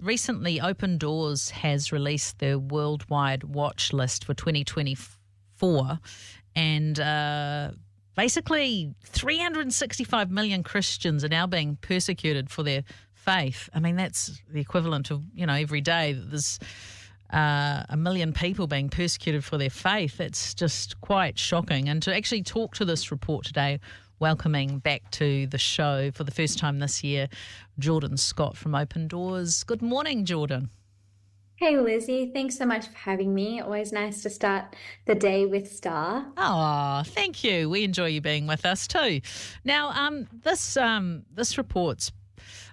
Recently, Open Doors has released their worldwide watch list for 2024, and basically 365 million Christians are now being persecuted for their faith. I mean, that's the equivalent of, every day that there's a million people being persecuted for their faith. It's just quite shocking. And to actually talk to this report today, welcoming back to the show for the first time this year, Jordan Scott from Open Doors. Good morning, Jordan. Hey, Lizzie. Thanks so much for having me. Always nice to start the day with Star. Oh, thank you. We enjoy you being with us too. Now, this report's,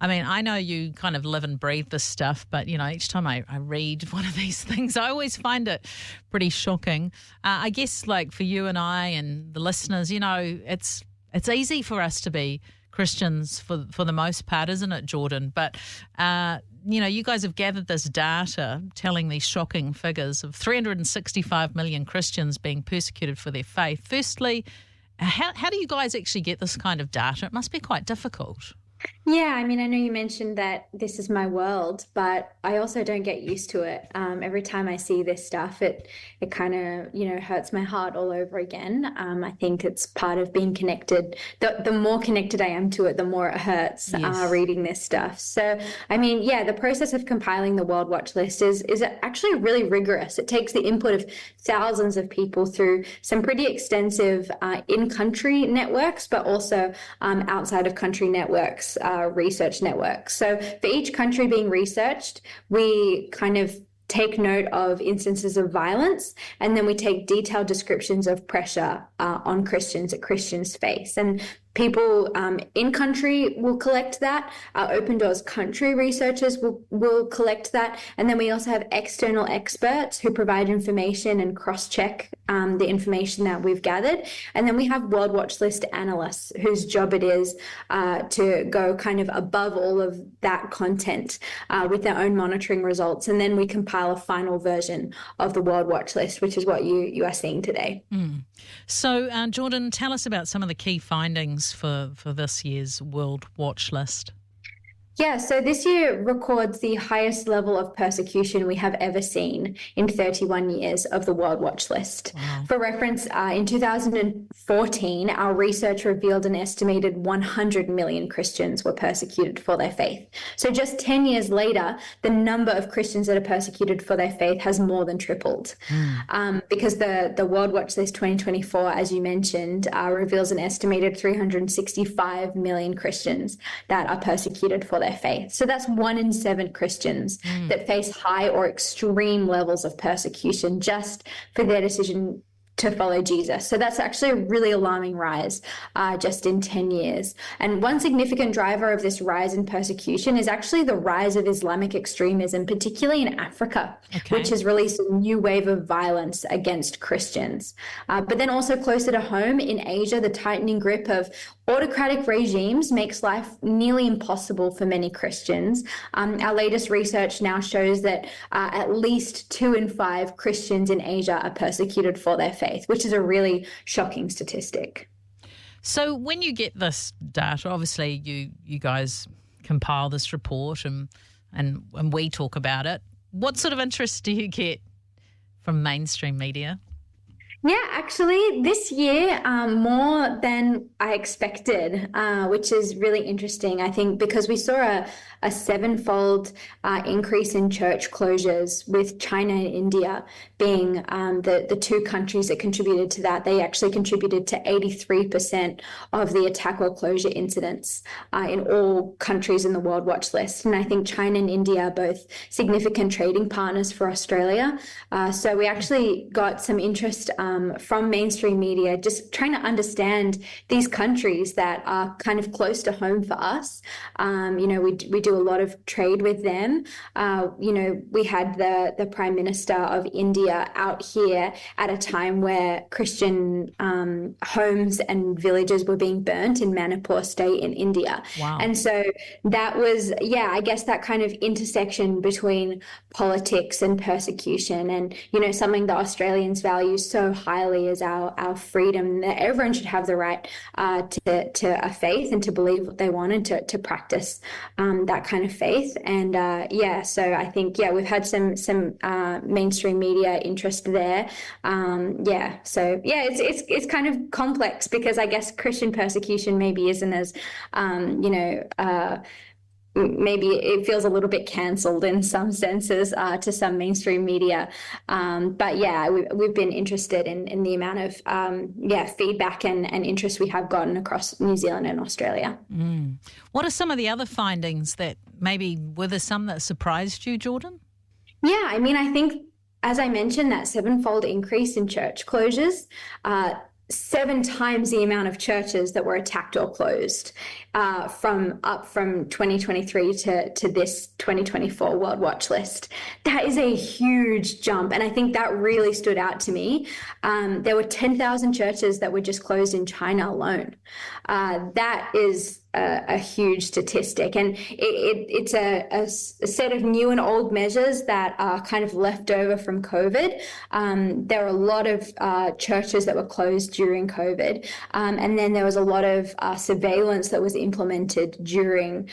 I know you kind of live and breathe this stuff, but, each time I read one of these things, I always find it pretty shocking. I guess, like, for you and I and the listeners, it's easy for us to be Christians for the most part, isn't it, Jordan? But, you guys have gathered this data telling these shocking figures of 365 million Christians being persecuted for their faith. Firstly, how do you guys actually get this kind of data? It must be quite difficult. Yeah, I know you mentioned that this is my world, but I also don't get used to it. Every time I see this stuff, it kind of, hurts my heart all over again. I think it's part of being connected. The more connected I am to it, the more it hurts. Yes. Reading this stuff. So, the process of compiling the World Watch List is actually really rigorous. It takes the input of thousands of people through some pretty extensive in-country networks, but also outside of country networks. Research networks. So for each country being researched, we kind of take note of instances of violence, and then we take detailed descriptions of pressure on Christians that Christians face. And people in country will collect that. Our Open Doors country researchers will collect that. And then we also have external experts who provide information and cross-check the information that we've gathered. And then we have World Watch List analysts whose job it is to go kind of above all of that content with their own monitoring results. And then we compile a final version of the World Watch List, which is what you are seeing today. So, Jordan, tell us about some of the key findings for this year's World Watch List. Yeah, so this year records the highest level of persecution we have ever seen in 31 years of the World Watch List. Wow. For reference, in 2014, our research revealed an estimated 100 million Christians were persecuted for their faith. So just 10 years later, the number of Christians that are persecuted for their faith has more than tripled. Because the World Watch List 2024, as you mentioned, reveals an estimated 365 million Christians that are persecuted for their faith. So that's 1 in 7 Christians that face high or extreme levels of persecution just for their decision to follow Jesus. So that's actually a really alarming rise just in 10 years. And one significant driver of this rise in persecution is actually the rise of Islamic extremism, particularly in Africa, which has released a new wave of violence against Christians. But then also closer to home in Asia, the tightening grip of autocratic regimes makes life nearly impossible for many Christians. Our latest research now shows that at least 2 in 5 Christians in Asia are persecuted for their faith, which is a really shocking statistic. So when you get this data, obviously you guys compile this report and we talk about it. What sort of interest do you get from mainstream media? Yeah, actually, this year, more than I expected, which is really interesting. I think because we saw a 7-fold increase in church closures, with China and India being the 2 countries that contributed to that. They actually contributed to 83% of the attack or closure incidents in all countries in the World Watch List. And I think China and India are both significant trading partners for Australia. So we actually got some interest from mainstream media, just trying to understand these countries that are kind of close to home for us. We do a lot of trade with them. We had the Prime Minister of India out here at a time where Christian homes and villages were being burnt in Manipur state in India. Wow. And so that was, I guess that kind of intersection between politics and persecution and, something that Australians value so highly as our freedom, that everyone should have the right to a faith and to believe what they want and to practice that kind of faith. And so I think we've had some mainstream media interest there. It's kind of complex because I guess Christian persecution maybe isn't as maybe it feels a little bit cancelled in some senses to some mainstream media. We've been interested in the amount of feedback and interest we have gotten across New Zealand and Australia. What are some of the other findings that were there some that surprised you, Jordan? Yeah, I mean, I think, as I mentioned, that sevenfold increase in church closures, 7 times the amount of churches that were attacked or closed from 2023 to this 2024 World Watch List. That is a huge jump. And I think that really stood out to me. There were 10,000 churches that were just closed in China alone. That is a huge statistic, and it's a set of new and old measures that are kind of left over from COVID. There are a lot of churches that were closed during COVID, and then there was a lot of surveillance that was implemented during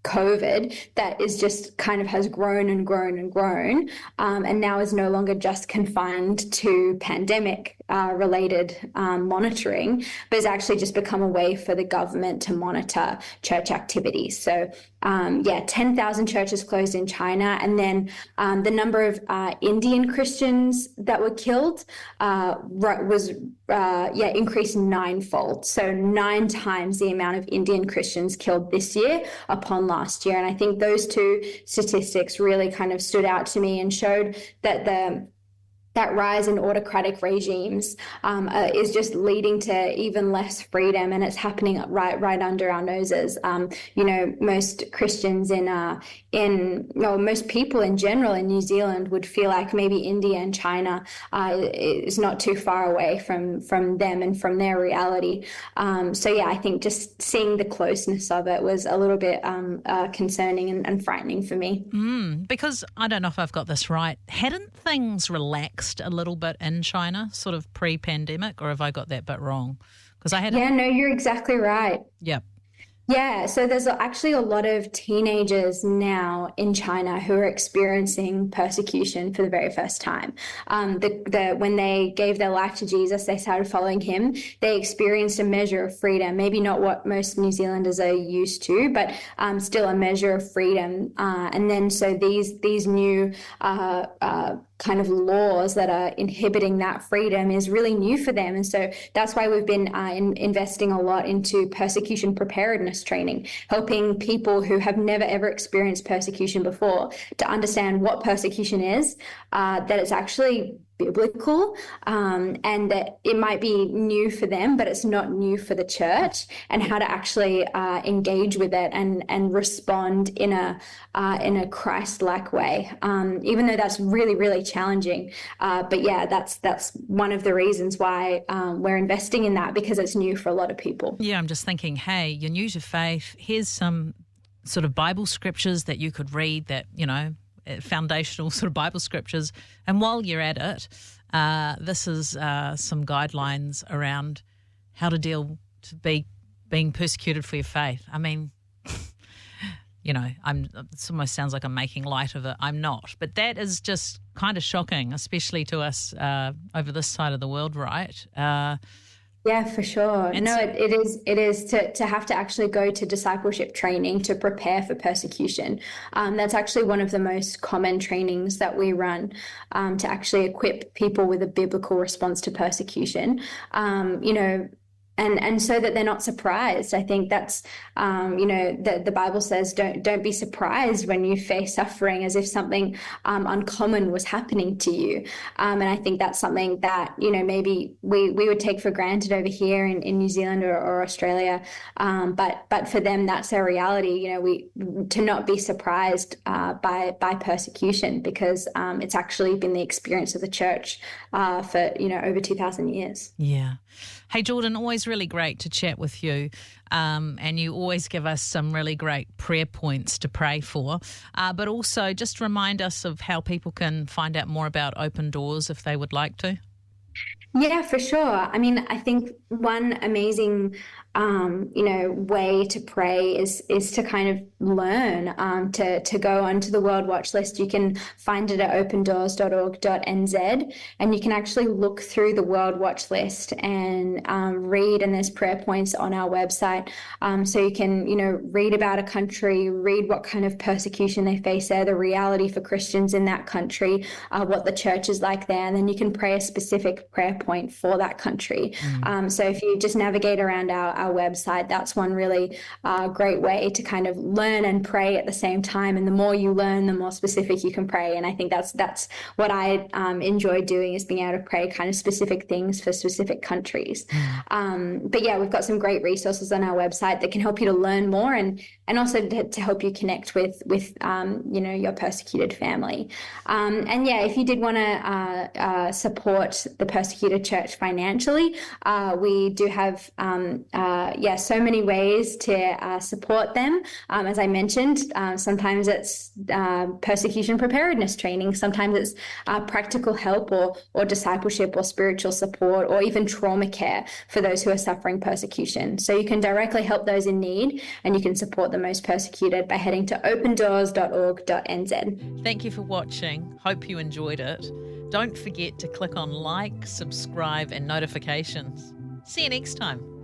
COVID that is just kind of has grown and grown and grown, and now is no longer just confined to pandemic related monitoring, but has actually just become a way for the government to monitor church activities. So 10,000 churches closed in China, and then the number of Indian Christians that were killed was increased 9-fold. So 9 times the amount of Indian Christians killed this year upon last year. And I think those two statistics really kind of stood out to me and showed that that rise in autocratic regimes is just leading to even less freedom, and it's happening right under our noses. Most Christians most people in general in New Zealand would feel like maybe India and China is not too far away from them and from their reality. I think just seeing the closeness of it was a little bit concerning and frightening for me. Because I don't know if I've got this right. Hadn't things relaxed a little bit in China, sort of pre-pandemic, or have I got that bit wrong? Because you're exactly right. Yeah. Yeah, so there's actually a lot of teenagers now in China who are experiencing persecution for the very first time. When they gave their life to Jesus, they started following him. They experienced a measure of freedom, maybe not what most New Zealanders are used to, but still a measure of freedom. And then so these new kind of laws that are inhibiting that freedom is really new for them. And so that's why we've been investing a lot into persecution preparedness training, helping people who have never ever experienced persecution before to understand what persecution is, that it's actually biblical, and that it might be new for them, but it's not new for the church, and how to actually engage with it and respond in a Christ-like way, even though that's really, really challenging. That's one of the reasons why we're investing in that, because it's new for a lot of people. Yeah, I'm just thinking, hey, you're new to faith. Here's some sort of Bible scriptures that you could read that, foundational sort of Bible scriptures. And while you're at it, this is some guidelines around how to deal to being persecuted for your faith. I mean, it almost sounds like I'm making light of it. I'm not. But that is just kind of shocking, especially to us over this side of the world, right? Yeah, for sure. It is to have to actually go to discipleship training to prepare for persecution. That's actually one of the most common trainings that we run, to actually equip people with a biblical response to persecution. And so that they're not surprised. I think that's, the Bible says, don't be surprised when you face suffering as if something uncommon was happening to you. And I think that's something that, maybe we would take for granted over here in New Zealand or Australia. But for them, that's their reality. To not be surprised by persecution, because it's actually been the experience of the church for, over 2,000 years. Yeah. Hey, Jordan, always always really great to chat with you, and you always give us some really great prayer points to pray for, but also just remind us of how people can find out more about Open Doors if they would like to. Yeah, for sure. I mean, I think one amazing, way to pray is to kind of learn, to go onto the World Watch List. You can find it at opendoors.org.nz, and you can actually look through the World Watch List and read, and there's prayer points on our website. So you can, read about a country, read what kind of persecution they face there, the reality for Christians in that country, what the church is like there, and then you can pray a specific prayer point for that country. So if you just navigate around our website, that's one really great way to kind of learn and pray at the same time. And the more you learn, the more specific you can pray. And I think that's what I enjoy doing, is being able to pray kind of specific things for specific countries. But yeah, we've got some great resources on our website that can help you to learn more, and also to help you connect with your persecuted family. And yeah, if you did want to support the persecuted church financially, we do have so many ways to support them. As I mentioned, sometimes it's persecution preparedness training, sometimes it's practical help or discipleship or spiritual support, or even trauma care for those who are suffering persecution. So you can directly help those in need, and you can support the most persecuted by heading to opendoors.org.nz. Thank you for watching. Hope you enjoyed it. Don't forget to click on like, subscribe, and notifications. See you next time.